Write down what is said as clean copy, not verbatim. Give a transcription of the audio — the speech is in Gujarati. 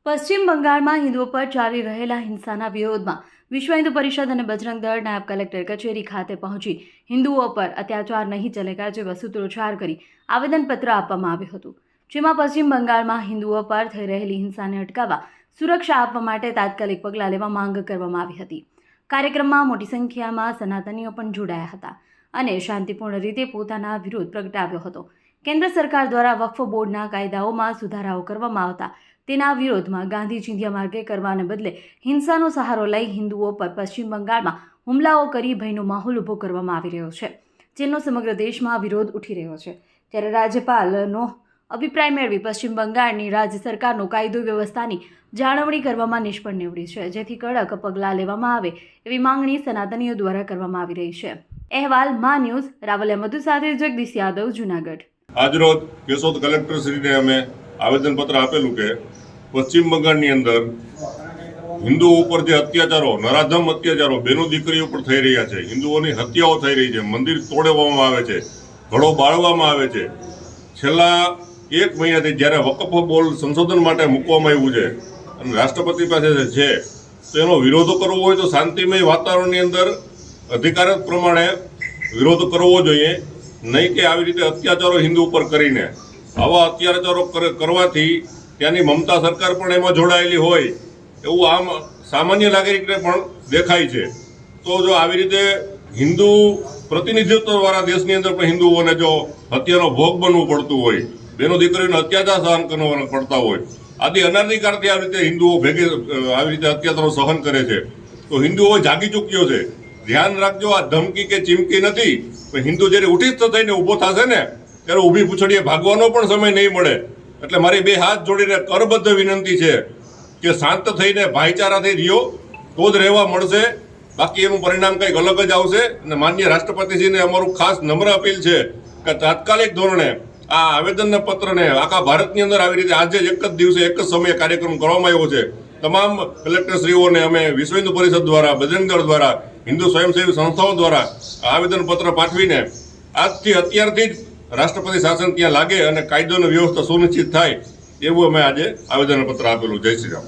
પશ્ચિમ બંગાળમાં હિન્દુઓ પર ચાલી રહેલા હિંસાના વિરોધમાં વિશ્વ હિન્દુ પરિષદ અને બજરંગ દળ નાયબ કલેક્ટર કચેરી ખાતે પહોંચી હિન્દુઓ પર અત્યાચાર નહીં ચલેગા જેવા સૂત્રોચ્ચાર કરી આવેદનપત્ર આપવામાં આવ્યું હતું, જેમાં પશ્ચિમ બંગાળમાં હિન્દુઓ પર થઈ રહેલી હિંસાને અટકાવવા સુરક્ષા આપવા માટે તાત્કાલિક પગલાં લેવા માંગ કરવામાં આવી હતી। કાર્યક્રમમાં મોટી સંખ્યામાં સનાતનીઓ પણ જોડાયા હતા અને શાંતિપૂર્ણ રીતે પોતાના વિરોધ પ્રગટાવ્યો હતો। કેન્દ્ર સરકાર દ્વારા વક્ફ બોર્ડના કાયદાઓમાં સુધારાઓ કરવામાં આવતા તેના વિરોધમાં ગાંધી ચિંધ્યા માર્ગે કરવાને બદલે હિંસાનો સહારો લઈ હિન્દુઓ પર પશ્ચિમ બંગાળમાં હુમલાઓ કરી ભયનો માહોલ ઊભો કરવામાં આવી રહ્યો છે, જેનો સમગ્ર દેશમાં વિરોધ ઉઠી રહ્યો છે। ત્યારે રાજ્યપાલનો અભિપ્રાય મેળવી પશ્ચિમ બંગાળની રાજ્ય સરકારનો કાયદો વ્યવસ્થાની જાળવણી કરવામાં નિષ્ફળ નીવડી છે, જેથી કડક પગલાં લેવામાં આવે એવી માંગણી સનાતનીઓ દ્વારા કરવામાં આવી રહી છે। અહેવાલ મા ન્યૂઝ, રાવલિયા મધુ સાથે જગદીશ યાદવ, જૂનાગઢ। આજરોજ કેશોદ કલેક્ટરશ્રીને અમે આવેદનપત્ર આપેલું કે પશ્ચિમ બંગાળની અંદર હિન્દુઓ ઉપર જે અત્યાચારો, નરાધમ અત્યાચારો બહેનો દીકરીઓ ઉપર થઈ રહ્યા છે, હિન્દુઓની હત્યાઓ થઈ રહી છે, મંદિર તોડવામાં આવે છે, ઘડો બાળવામાં આવે છે। છેલ્લા 1 મહિનાથી જ્યારે વકફ બોર્ડ સંશોધન માટે મૂકવામાં આવ્યું છે અને રાષ્ટ્રપતિ પાસે છે, તો એનો વિરોધ કરવો હોય તો શાંતિમય વાતાવરણની અંદર અધિકાર પ્રમાણે વિરોધ કરવો જોઈએ, નહીં કે આવી રીતે અત્યાચારો હિન્દુ ઉપર કરીને આવા અત્યાચારો કરવાથી ત્યાંની મમતા સરકાર પણ એમાં જોડાયેલી હોય એવું આમ સામાન્ય નાગરિકને પણ દેખાય છે। તો જો આવી રીતે હિન્દુ પ્રતિનિધિત્વવાળા દેશની અંદર પણ હિન્દુઓને જો હત્યાનો ભોગ બનવું પડતું હોય, બેનો દીકરીઓને અત્યાચાર સહન કરવા પડતા હોય, આદિ અનાદિકાળથી આવી રીતે હિન્દુઓ આવી રીતે અત્યાચારો સહન કરે છે, તો હિન્દુઓ જાગી ચૂક્યો છે। ધ્યાન રાખજો, આ ધમકી કે ચીમકી નથી, પણ હિન્દુ જ્યારે ઉઠિસ્થ થઈને ઊભો થશે ને ત્યારે ઊભી પૂછડીએ ભાગવાનો પણ સમય નહીં મળે। એટલે મારી 2 હાથ જોડીને કરબદ્ધ વિનંતી છે કે શાંત થઈને ભાઈચારાથી રહ્યો તો જ રહેવા મળશે, બાકી એનું પરિણામ કંઈક અલગ જ આવશે। અને માનનીય રાષ્ટ્રપતિશ્રીને અમારું ખાસ નમ્ર અપીલ છે કે તાત્કાલિક ધોરણે આ આવેદનના પત્રને આખા ભારતની અંદર આવી રીતે આજે એક જ દિવસે એક જ સમયે કાર્યક્રમ કરવામાં આવ્યો છે। તમામ કલેક્ટરશ્રીઓને અમે વિશ્વ હિન્દુ પરિષદ દ્વારા, બજરંગ દળ દ્વારા, હિન્દુ સ્વયંસેવી સંસ્થાઓ દ્વારા આવેદનપત્ર પાઠવીને આજથી અત્યારથી જ રાષ્ટ્રપતિ શાસન ત્યાં લાગે અને કાયદો અને વ્યવસ્થા સુનિશ્ચિત થાય એવું અમે આજે આવેદનપત્ર આપેલું। જય શ્રી રામ।